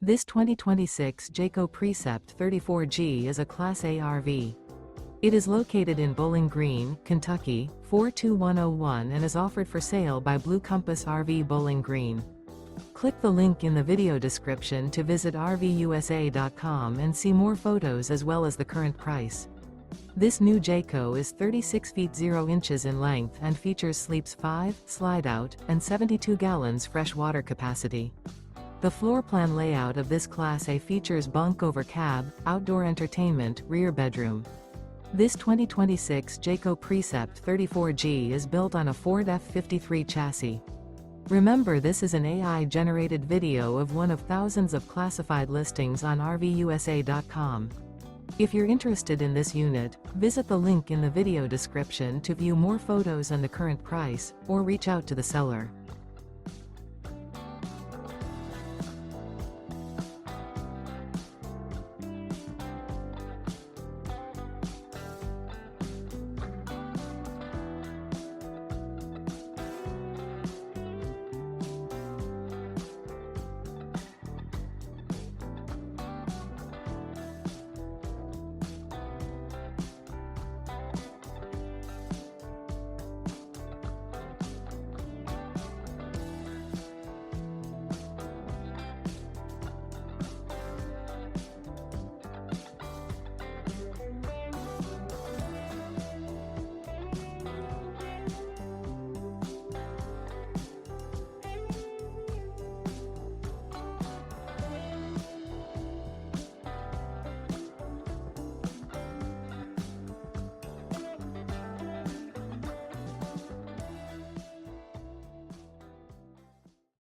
This 2026 Jayco Precept 34G is a Class A RV. It is located in Bowling Green, Kentucky, 42101 and is offered for sale by Blue Compass RV Bowling Green. Click the link in the video description to visit RVUSA.com and see more photos as well as the current price. This new Jayco is 36 feet 0 inches in length and features sleeps 5, Slideout, and 72 gallons fresh water capacity. The floor plan layout of this Class A features bunk over cab, outdoor entertainment, rear bedroom. This 2026 Jayco Precept 34G is built on a Ford F53 chassis. Remember, this is an AI-generated video of one of thousands of classified listings on RVUSA.com. If you're interested in this unit, visit the link in the video description to view more photos and the current price, or reach out to the seller.